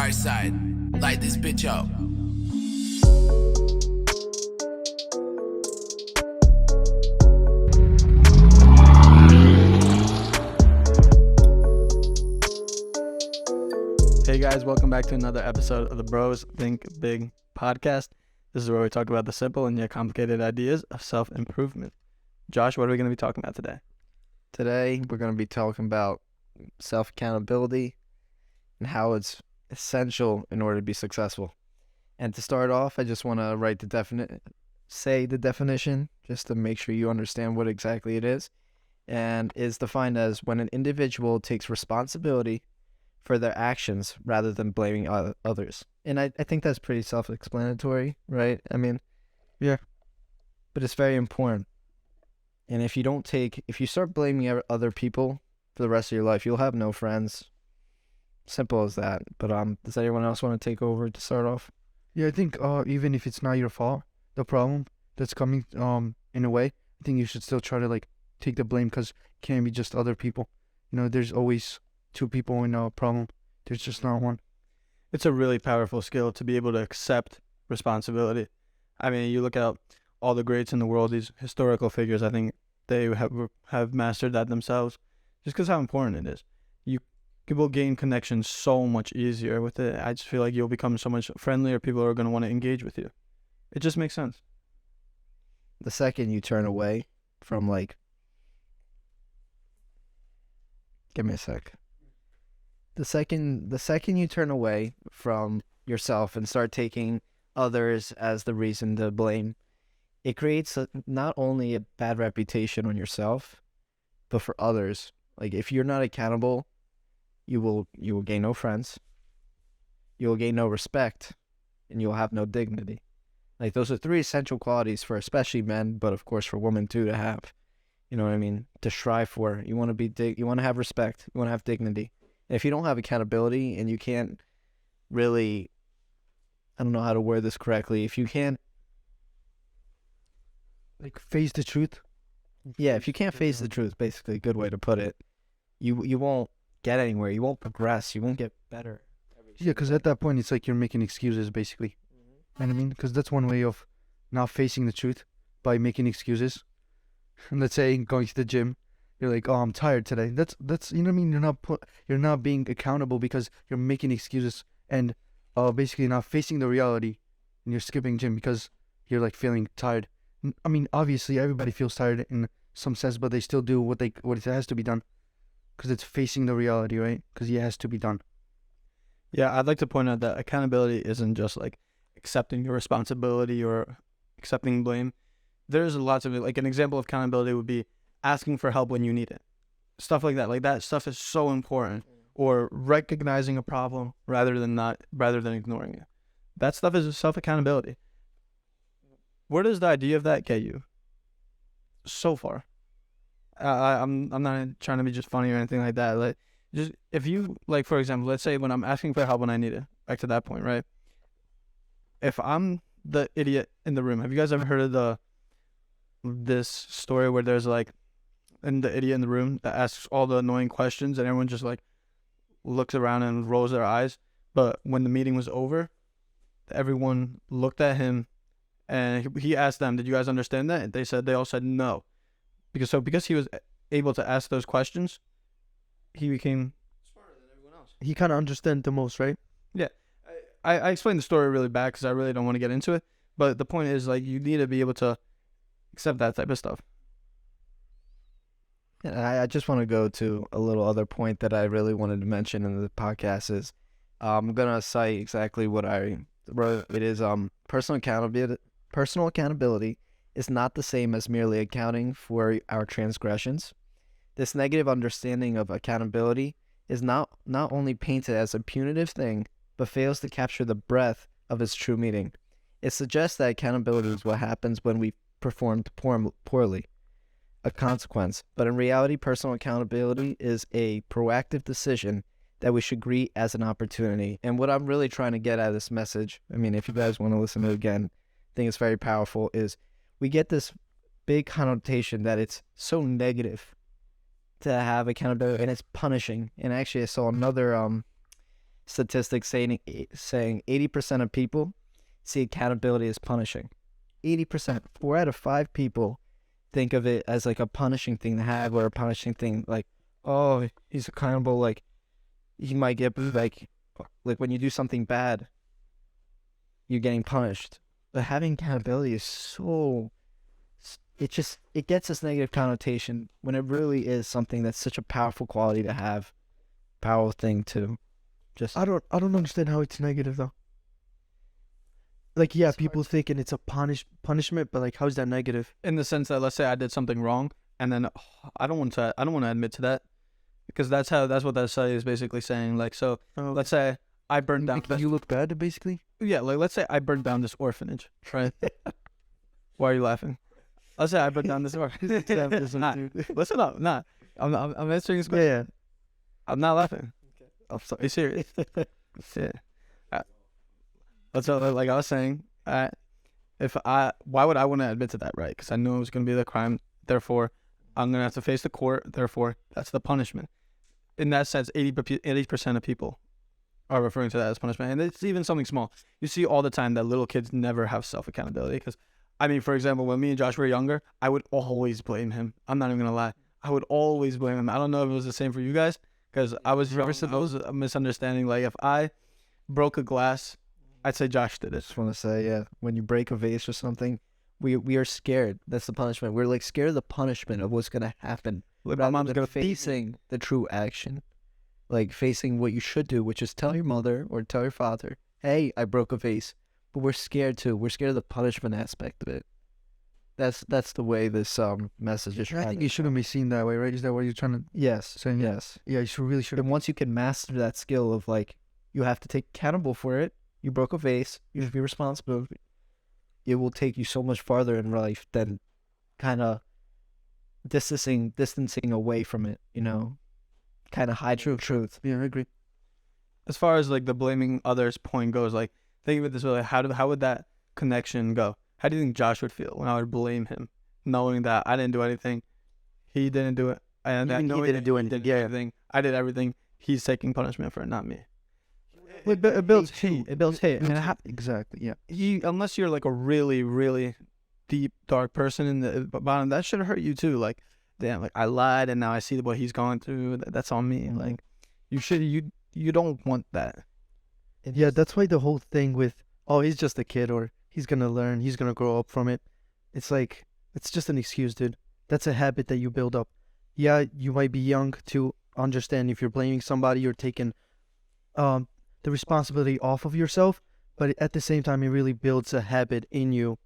dark side. Light this bitch up. Hey guys, welcome back to another episode of the Bros Think Big podcast. This is where we talk about the simple and yet complicated ideas of self-improvement. Josh, what are we going to be talking about today? Today, we're going to be talking about self-accountability and how it's essential in order to be successful. And to start off, I just want to say the definition just to make sure you understand what exactly it is. And is defined as when an individual takes responsibility for their actions rather than blaming others. And I think that's pretty self-explanatory, right? I mean, yeah. But it's very important. And if you start blaming other people for the rest of your life, you'll have no friends. Simple as that. But does anyone else want to take over to start off? Yeah, I think even if it's not your fault, the problem that's coming in a way, I think you should still try to take the blame, because it can't be just other people. You know, there's always two people in a problem. There's just not one. It's a really powerful skill to be able to accept responsibility. I mean, you look at all the greats in the world, these historical figures, I think they have mastered that themselves just because how important it is. You will gain connections so much easier with it. I just feel like you'll become so much friendlier. People are going to want to engage with you. It just makes sense. The second you turn away from give me a sec. The second you turn away from yourself and start taking others as the reason to blame, it creates not only a bad reputation on yourself, but for others. Like, if you're not accountable, you will gain no friends, you will gain no respect, and you'll have no dignity. Like, those are three essential qualities for especially men, but of course for women too, to have. You know what I mean? To strive for. You want to have respect. You want to have dignity. And if you don't have accountability and you can't really, I don't know how to word this correctly. If you can't face the truth. Yeah, if you can't face the truth, basically, a good way to put it, you won't get anywhere. You won't progress. You won't get better. Yeah, because at that point, it's like you're making excuses, basically. You know what I mean? Because that's one way of not facing the truth, by making excuses. And let's say going to the gym, you're like, oh, I'm tired today. That's you know what I mean? You're not being accountable because you're making excuses and basically not facing the reality, and you're skipping gym because you're feeling tired. I mean, obviously everybody feels tired in some sense, but they still do what it has to be done, because it's facing the reality, right? Because it has to be done. Yeah, I'd like to point out that accountability isn't just accepting your responsibility or accepting blame. There's lots of it. An example of accountability would be asking for help when you need it. Stuff like that. That stuff is so important. Or recognizing a problem rather than ignoring it. That stuff is self-accountability. Where does the idea of that get you? So far. I'm not trying to be just funny or anything like that. Just if you, for example, let's say when I'm asking for help when I need it, back to that point, right? If I'm the idiot in the room, have you guys ever heard of this story where there's the idiot in the room that asks all the annoying questions and everyone just looks around and rolls their eyes? But when the meeting was over, everyone looked at him and he asked them, did you guys understand that? And they all said no. Because he was able to ask those questions, he became smarter than everyone else. He kind of understood the most, right? Yeah. I explained the story really bad because I really don't want to get into it. But the point is, you need to be able to accept that type of stuff. And I just want to go to a little other point that I really wanted to mention in the podcast is I'm going to cite exactly what I wrote. It is personal accountability is not the same as merely accounting for our transgressions. This negative understanding of accountability is not only painted as a punitive thing, but fails to capture the breadth of its true meaning. It suggests that accountability is what happens when we performed poorly, a consequence. But in reality, personal accountability is a proactive decision that we should greet as an opportunity. And what I'm really trying to get at this message, I mean, if you guys want to listen to it again, I think it's very powerful, is we get this big connotation that it's so negative to have accountability and it's punishing. And actually, I saw another statistics saying 80% of people see accountability as punishing. 80%. 4 out of 5 people think of it as like a punishing thing to have, or a punishing thing like, oh, he's accountable. Like he might get like when you do something bad, you're getting punished. But having accountability is so, it gets this negative connotation when it really is something that's such a powerful quality to have, powerful thing to just. I don't understand how it's negative though. Like, yeah, people thinking it's a punishment, but like, how's that negative? In the sense that, let's say I did something wrong, and then I don't want to admit to that, because that's what that study is basically saying. Like, so let's say I burned down. Like, you look bad, basically. Yeah, like let's say I burned down this orphanage, right? Why are you laughing? Let's say I burned down this orphanage. Listen up, nah. I'm answering this question. Yeah. I'm not laughing. Okay. I'm sorry. Are you serious? Yeah. That's like I was saying. Why would I want to admit to that, right? Because I knew it was going to be the crime. Therefore, I'm going to have to face the court. Therefore, that's the punishment. In that sense, 80% of people are referring to that as punishment. And it's even something small. You see all the time that little kids never have self-accountability. Because, I mean, for example, when me and Josh were younger, I would always blame him. I'm not even going to lie. I would always blame him. I don't know if it was the same for you guys. Because I was a misunderstanding. Like, if I broke a glass, I'd say Josh did it. Just want to say, yeah, when you break a vase or something, we are scared. That's the punishment. We're like scared of the punishment of what's gonna happen. Like, my mom's gonna facing the true action, like facing what you should do, which is tell your mother or tell your father, "Hey, I broke a vase." But we're scared too. We're scared of the punishment aspect of it. That's the way this message is. I think it shouldn't be seen that way, right? Is that what you're trying to? Yes. Saying? Yes. Yeah, you really should. And once you can master that skill of like, you have to take accountable for it. You broke a vase. You should be responsible. It will take you so much farther in life than kind of distancing away from it. You know, kind of hide truth. Yeah, I agree. As far as like the blaming others point goes, like think of it this way: like, how would that connection go? How do you think Josh would feel when I would blame him, knowing that I didn't do anything, he didn't do it, and he didn't do anything. Yeah, everything. I did everything. He's taking punishment for it, not me. It builds hate. It builds hate. I mean, Exactly. Yeah. Unless you're like a really, really deep, dark person in the bottom, that should hurt you too. Like, damn, like I lied and now I see what he's going through. That's on me. Like, you don't want that. Yeah, that's why the whole thing with, oh, he's just a kid, or he's gonna learn, he's gonna grow up from it. It's like, it's just an excuse, dude. That's a habit that you build up. Yeah, you might be young to understand if you're blaming somebody, you're taking the responsibility off of yourself, but at the same time, it really builds a habit in you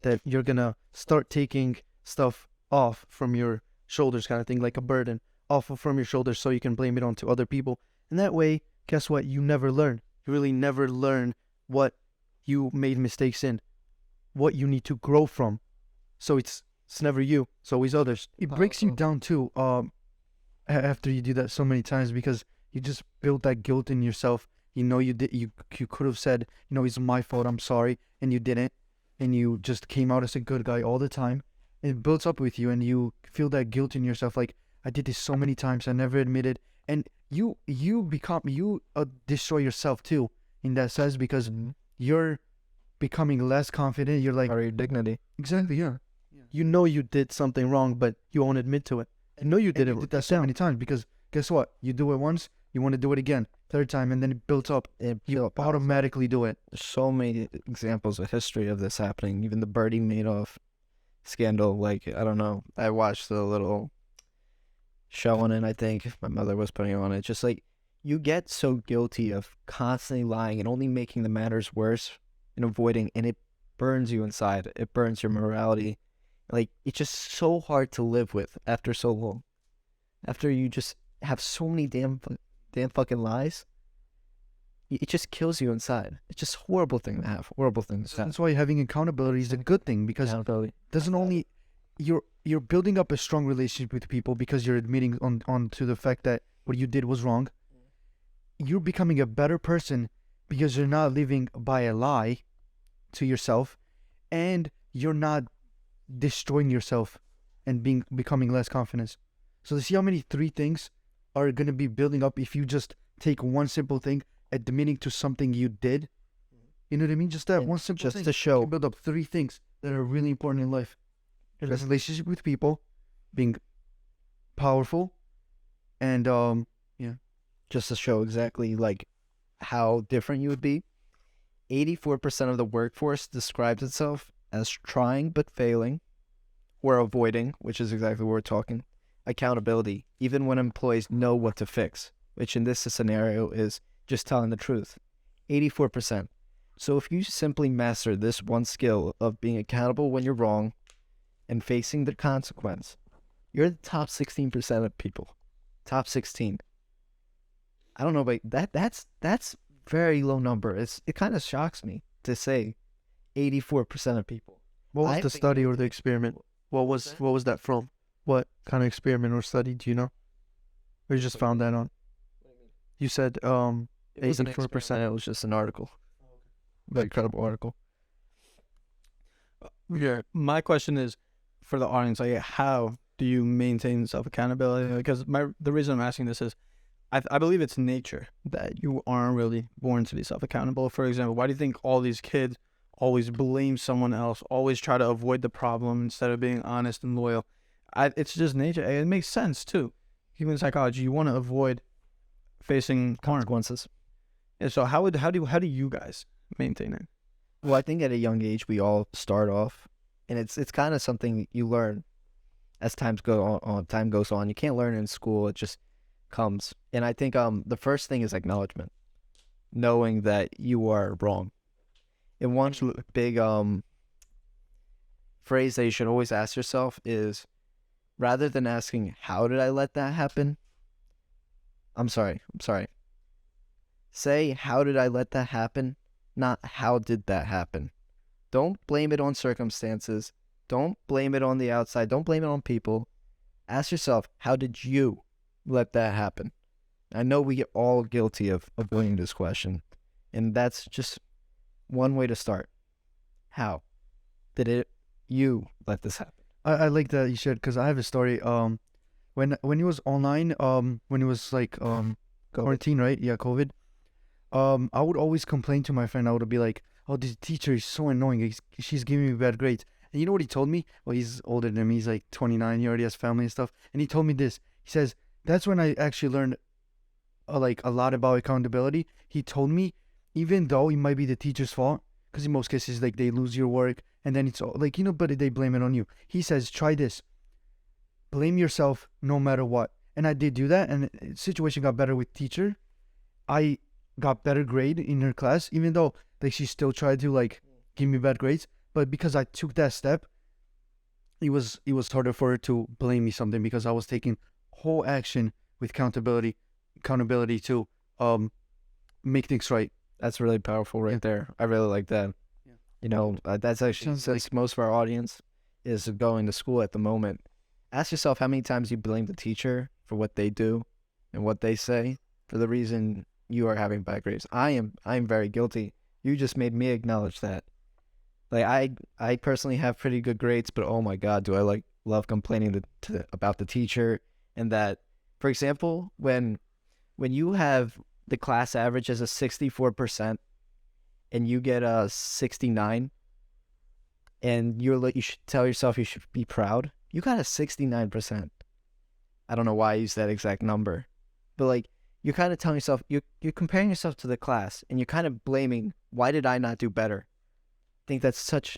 that you're gonna start taking stuff off from your shoulders, kind of thing, like a burden off from your shoulders, so you can blame it onto other people. And that way, guess what? You never learn. You really never learn what you made mistakes in, what you need to grow from. So it's never you. It's always others. It breaks you down too. After you do that so many times, because you just build that guilt in yourself. You know you did. You could have said, you know, it's my fault. I'm sorry, and you didn't, and you just came out as a good guy all the time. It builds up with you, and you feel that guilt in yourself. Like, I did this so many times. I never admitted, and you destroy yourself too in that sense, because you're becoming less confident. You're like, or your dignity. Exactly. Yeah. You know you did something wrong, but you won't admit to it. You know you did it. You did that so many times, because guess what? You do it once, you want to do it again, third time, and then it builds up. You automatically do it. There's so many examples of history of this happening. Even the Bernie Madoff scandal. Like, I don't know. I watched the little show on it. I think my mother was putting it on it. Just like, you get so guilty of constantly lying and only making the matters worse and avoiding, and it burns you inside. It burns your morality. Like, it's just so hard to live with after so long. After you just have so many damn fucking lies, it just kills you inside. It's just a horrible thing to have. Horrible thing to have. That's why having accountability is a good thing, because Accountability. doesn't only you're building up a strong relationship with people because you're admitting on to the fact that what you did was wrong. You're becoming a better person because you're not living by a lie to yourself, and you're not destroying yourself and becoming less confident. So to see how many 3 things are going to be building up if you just take one simple thing admitting to something you did. You know what I mean? Just that And one simple just thing to show. can build up 3 things that are really important in life. Relationship with people, being powerful, and just to show exactly like how different you would be. 84% of the workforce describes itself as trying but failing or avoiding, which is exactly what we're talking. Accountability, even when employees know what to fix, which in this scenario is just telling the truth. 84%. So if you simply master this one skill of being accountable when you're wrong and facing the consequence, you're the top 16% of people. Top 16. I don't know, but that's very low number. It kind of shocks me to say 84% of people. what was I the think study it or would the be- experiment? What was that from? What kind of experiment or study? Do you know? Or you just found that on? You said It wasn't an 84%. experiment, it was just an article. Very credible article. Yeah. My question is for the audience, like, how do you maintain self accountability? Because the reason I'm asking this is, I believe it's nature that you aren't really born to be self accountable. For example, why do you think all these kids always blame someone else, always try to avoid the problem instead of being honest and loyal? It's just nature. It makes sense too. Human psychology, you want to avoid facing harm. Consequences. Yeah, so how do you guys maintain it? Well, I think at a young age we all start off, and it's kind of something you learn as time goes on. You can't learn in school; it just comes. And I think the first thing is acknowledgement, knowing that you are wrong. And one big phrase that you should always ask yourself is, rather than asking how did I let that happen, I'm sorry. Say how did I let that happen, not how did that happen. Don't blame it on circumstances. Don't blame it on the outside. Don't blame it on people. Ask yourself, how did you let that happen? I know we get all guilty of avoiding this question, and that's just one way to start. How did you let this happen? I like that you shared, because I have a story. When it was online, when it was like quarantine, right? Yeah, COVID. I would always complain to my friend. I would be like, "Oh, this teacher is so annoying. She's giving me bad grades." And you know what he told me? Well, he's older than me. He's like 29. He already has family and stuff. And he told me this. He says, "That's when I actually learned like a lot about accountability." He told me, even though it might be the teacher's fault, because in most cases like they lose your work and then it's all, like, you know, but they blame it on you. He says, "Try this. Blame yourself no matter what." And I did do that, and the situation got better with teacher. I got better grade in her class, even though like she still tried to like give me bad grades. But because I took that step, it was harder for her to blame me something, because I was taking whole action with accountability to make things right. That's really powerful right there. I really like that. Yeah. You know, that's actually, Sounds since most of our audience is going to school at the moment, ask yourself how many times you blame the teacher for what they do and what they say for the reason you are having bad grades. I am very guilty. You just made me acknowledge that. Like I personally have pretty good grades, but oh my God, do I love complaining about the teacher. And that, for example, when you have the class average as a 64% and you get a 69, and you should tell yourself you should be proud. You got a 69%. I don't know why I use that exact number, but like, you're kind of telling yourself, you're comparing yourself to the class, and you're kind of blaming, why did I not do better? I think that's such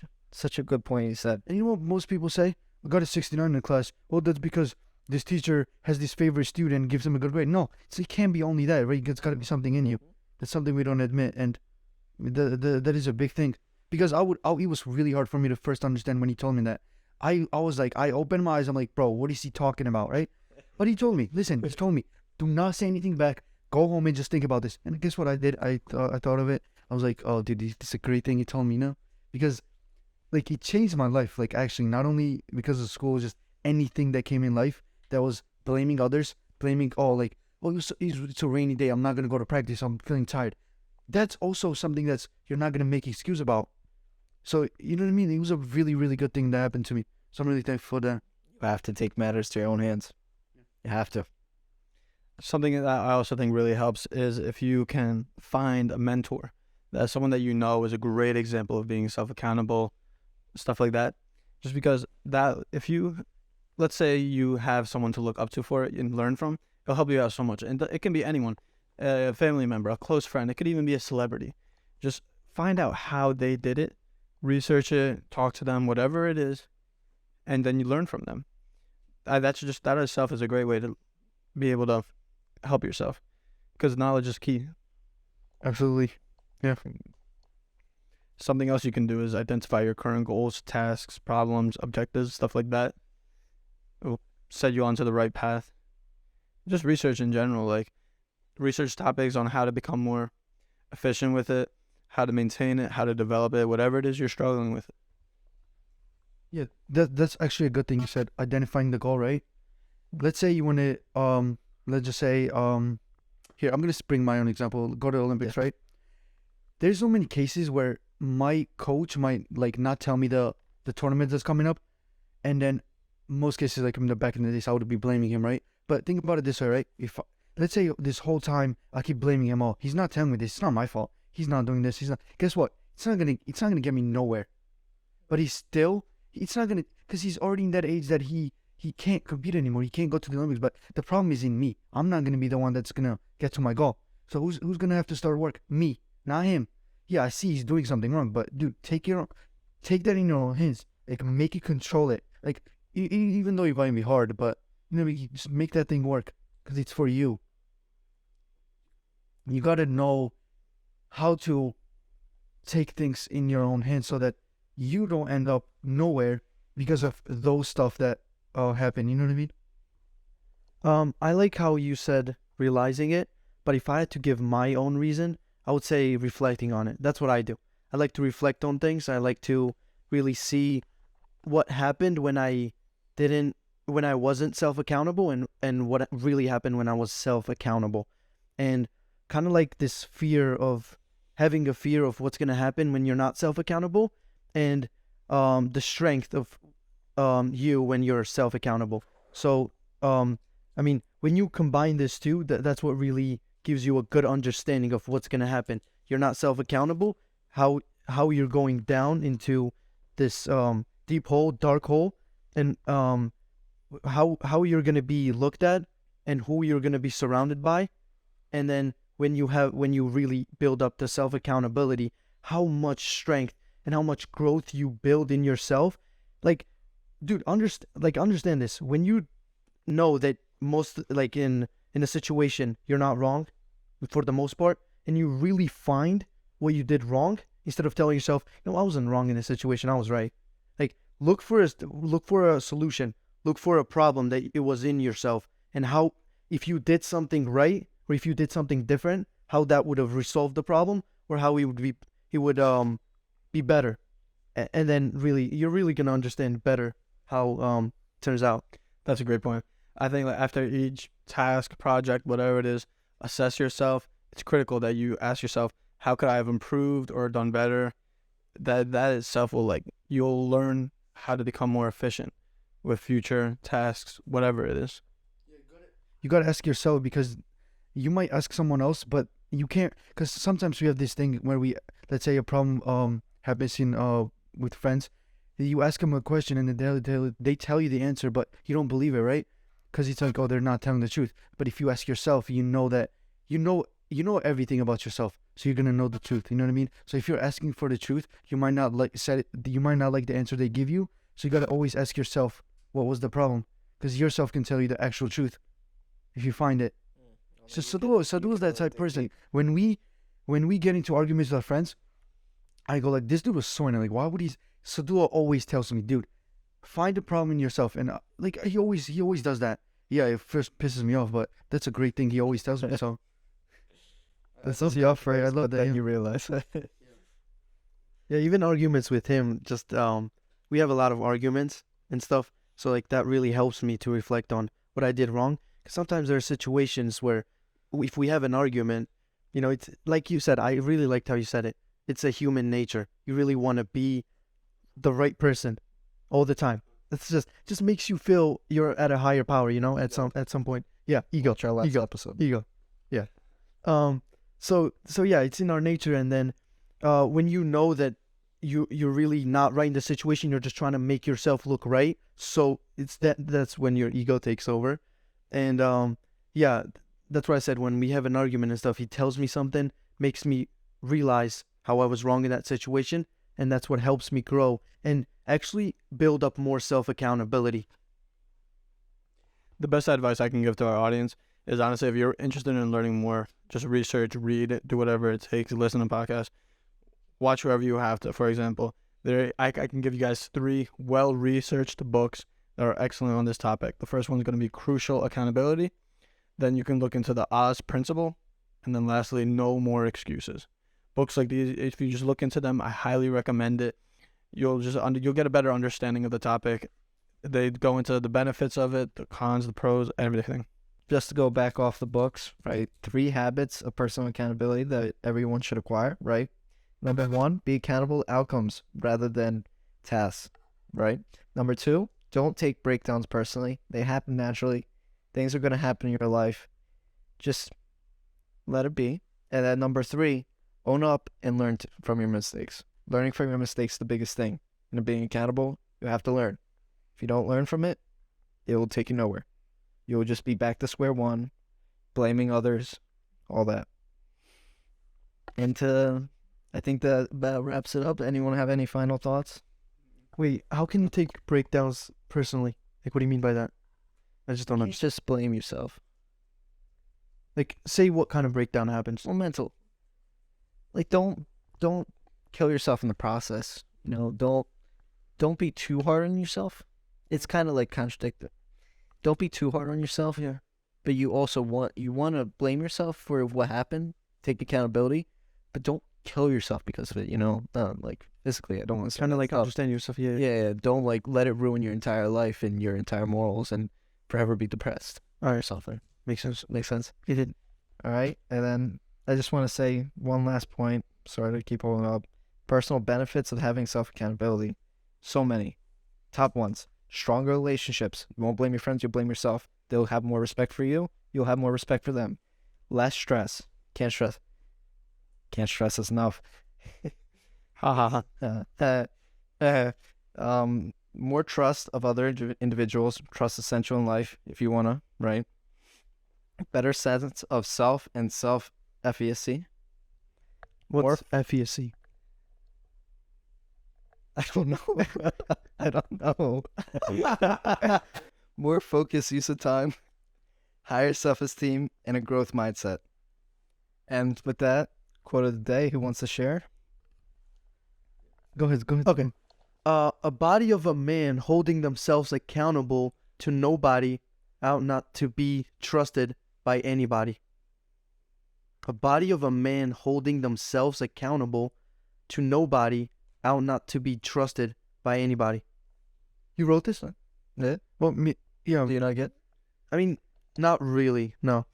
a good point you said. And you know what most people say? I got a 69 in the class. Well, that's because this teacher has this favorite student and gives them a good grade. No, it can't be only that, right? It's got to be something in you. That's something we don't admit, and that is a big thing. Because it was really hard for me to first understand when he told me that. I was like, I opened my eyes. I'm like, bro, what is he talking about, right? But he told me, listen, he told me, do not say anything back. Go home and just think about this. And guess what I did? I thought of it. I was like, oh, dude, this is a great thing he told me, because like it changed my life. Like actually, not only because of school, just anything that came in life that was blaming others, it's a rainy day. I'm not gonna go to practice. I'm feeling tired. That's also something that's you're not gonna make excuse about. So you know what I mean? It was a really, really good thing that happened to me. So I'm really thankful for that. You have to take matters to your own hands. You have to. something that I also think really helps is if you can find a mentor, that's someone that you know is a great example of being self-accountable, stuff like that. Just because that, if you, let's say you have someone to look up to for it and learn from, it'll help you out so much. And it can be anyone, a family member, a close friend. It could even be a celebrity. Just find out how they did it, research it, talk to them, whatever it is, and then you learn from them. That itself is a great way to be able to help yourself, because knowledge is key. Absolutely. Yeah. Something else you can do is identify your current goals, tasks, problems, objectives, stuff like that. It will set you onto the right path. Just research in general, like research topics on how to become more efficient with it, how to maintain it, how to develop it, whatever it is you're struggling with. Yeah, that's actually a good thing you said, identifying the goal, right? Let's say you want to, let's just say, here, I'm going to bring my own example, go to Olympics, right? There's so many cases where my coach might, like, not tell me the tournament that's coming up, and then most cases, like, in the back in the days, I would be blaming him, right? But think about it this way, right? If, let's say this whole time, I keep blaming him, oh, he's not telling me this, it's not my fault, he's not doing this, he's not, guess what? It's not gonna get me nowhere. But it's not gonna, because he's already in that age that he can't compete anymore. He can't go to the Olympics. But the problem is in me. I'm not gonna be the one that's gonna get to my goal. So who's gonna have to start work? Me, not him. Yeah, I see he's doing something wrong, but dude, take that in your own hands. Like, make you control it. Like, even though it might be hard, but you know, just make that thing work because it's for you. You gotta know how to take things in your own hands so that you don't end up nowhere because of those stuff that happen. You know what I mean? I like how you said realizing it, but if I had to give my own reason, I would say reflecting on it. That's what I do. I like to reflect on things. I like to really see what happened when I wasn't self-accountable and what really happened when I was self-accountable. And kind of like this fear of having a fear of what's going to happen when you're not self-accountable, and the strength of you when you're self-accountable. So, I mean, when you combine this two, that's what really gives you a good understanding of what's going to happen. You're not self-accountable, how you're going down into this deep hole, dark hole, and how you're going to be looked at and who you're going to be surrounded by. And then when you really build up the self-accountability, how much strength and how much growth you build in yourself. Like, dude, understand this. When you know that most, like, in a situation you're not wrong for the most part, and you really find what you did wrong, instead of telling yourself, no, I wasn't wrong in this situation, I was right. Like, look for a solution, look for a problem that it was in yourself, and how, if you did something right or if you did something different, how that would have resolved the problem, or how it would be better. And then you're really gonna understand better how it turns out. That's a great point. I think, like, after each task, project, whatever it is, assess yourself. It's critical that you ask yourself, how could I have improved or done better? That itself will, like, you'll learn how to become more efficient with future tasks, whatever it is. You gotta ask yourself, because you might ask someone else, but you can't, because sometimes we have this thing where let's say a problem happens with friends. You ask them a question and then they tell you the answer, but you don't believe it, right? Because it's like, oh, they're not telling the truth. But if you ask yourself, you know that you know everything about yourself, so you're gonna know the truth. You know what I mean? So if you're asking for the truth, you might not like the answer they give you. So you gotta always ask yourself, what was the problem? Because yourself can tell you the actual truth if you find it. So Sadhu is that type of person. When we get into arguments with our friends, I go like, this dude was so annoying. Like, why would he? Sadhu always tells me, dude, find a problem in yourself. And like, he always does that. Yeah, it first pisses me off, but that's a great thing he always tells me. So that's so off, right? I love that. You realize. Yeah, even arguments with him, just we have a lot of arguments and stuff. So like that really helps me to reflect on what I did wrong. Because sometimes there are situations where if we have an argument, you know, it's like you said, I really liked how you said it. It's a human nature. You really want to be the right person all the time. It's just makes you feel you're at a higher power, you know, at some point. Yeah, ego. Watch our last ego. episode. Ego. Yeah. So yeah, it's in our nature, and then when you know that you're really not right in the situation, you're just trying to make yourself look right. So that's when your ego takes over. And yeah, that's what I said, when we have an argument and stuff, he tells me something, makes me realize how I was wrong in that situation, and that's what helps me grow and actually build up more self-accountability. The best advice I can give to our audience is, honestly, if you're interested in learning more, just research, read, do whatever it takes, listen to podcasts, watch whoever you have to. For example, I can give you guys 3 well-researched books that are excellent on this topic. The first one's going to be Crucial Accountability. Then you can look into the Oz Principle. And then lastly, No More Excuses. Books like these, if you just look into them, I highly recommend it. You'll get a better understanding of the topic. They go into the benefits of it, the cons, the pros, everything. Just to go back off the books, right? 3 habits of personal accountability that everyone should acquire, right? Number 1, be accountable to outcomes rather than tasks, right? Number 2, don't take breakdowns personally. They happen naturally. Things are going to happen in your life. Just let it be. And then number 3, own up and learn from your mistakes. Learning from your mistakes is the biggest thing. And being accountable, you have to learn. If you don't learn from it, it will take you nowhere. You'll just be back to square one, blaming others, all that. And I think that wraps it up. Anyone have any final thoughts? Wait, how can you take breakdowns personally? Like, what do you mean by that? I just don't understand. Just blame yourself. Like, say what kind of breakdown happens. Well, mental. Like, don't kill yourself in the process. You know, don't be too hard on yourself. It's kind of like contradictory. Don't be too hard on yourself. Yeah. But you also want to blame yourself for what happened. Take accountability, but don't kill yourself because of it. You know, like physically. I don't want to Kind of like understand yourself. Yeah. Yeah. Don't like let it ruin your entire life and your entire morals and forever be depressed. All right. Or something. Makes sense. Makes sense. It did. All right. And then I just want to say one last point. Sorry to keep holding up. Personal benefits of having self-accountability. So many. Top ones. Stronger relationships. You won't blame your friends. You'll blame yourself. They'll have more respect for you. You'll have more respect for them. Less stress. Can't stress us enough. Ha ha ha. More trust of other individuals. Trust essential in life if you want to, right? Better sense of self and self-efficacy. What's FESC? I don't know. I don't know. More focused use of time, higher self-esteem, and a growth mindset. And with that, quote of the day, who wants to share? Go ahead. Okay. A body of a man holding themselves accountable to nobody, out not to be trusted by anybody. A body of a man holding themselves accountable to nobody, out not to be trusted by anybody. You wrote this one? Yeah. Well, yeah. Do you not get? I mean, not really. No.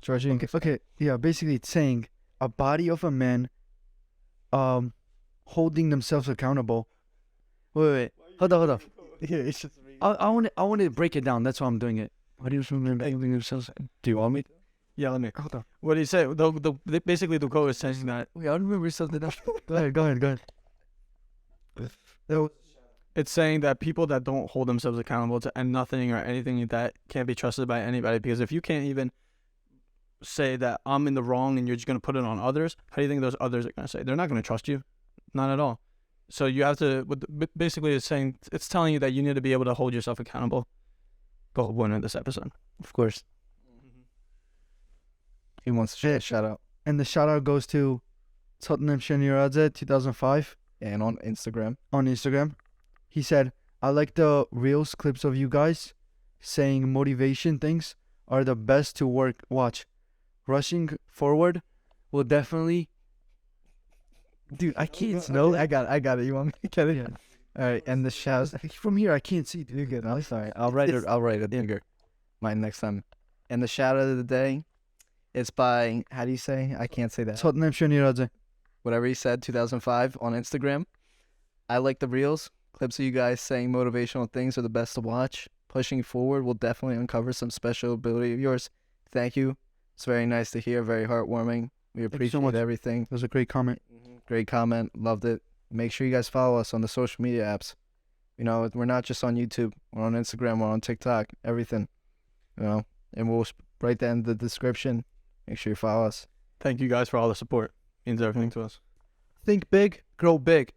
George, you get? Okay. Yeah. Basically, it's saying a body of a man, holding themselves accountable. Wait. Hold on. Yeah, it's just I want to break it down. That's why I'm doing it. What do you holding themselves? Do you want me? Yeah, let me. Hold on. What do you say? Basically, the quote is saying that Wait, I remember something else. Go ahead. it's saying that people that don't hold themselves accountable to nothing or anything like that can't be trusted by anybody. Because if you can't even say that I'm in the wrong and you're just going to put it on others, how do you think those others are going to say? They're not going to trust you. Not at all. So you have to, basically it's telling you that you need to be able to hold yourself accountable. Goal one of this episode. Of course. He wants to share a shout out. And the shout out goes to Tottenham Sheniradze 2005 And on Instagram. on Instagram. He said, I like the reels clips of you guys saying motivation things are the best to watch. Rushing forward will definitely. Dude, I can't see. No, I got it. You want me to get it? Yeah. All right. And the shout. From here, I can't see. Dude. You're good. I'm sorry. I'll write it bigger. Mine next time. And the shout out of the day, it's by, how do you say? I can't say that. Tottenham Sheniradze. Whatever he said, 2005 on Instagram. I like the reels. Clips of you guys saying motivational things are the best to watch. pushing forward. We'll definitely uncover some special ability of yours. Thank you. It's very nice to hear. Very heartwarming. We you so appreciate much. everything. That was a great comment. Great comment. Loved it. Make sure you guys follow us on the social media apps. You know, we're not just on YouTube. We're on Instagram. We're on TikTok. Everything. You know, and we'll write that in the description. Make sure you follow us. Thank you guys for all the support. Means everything to us. Think big, grow big.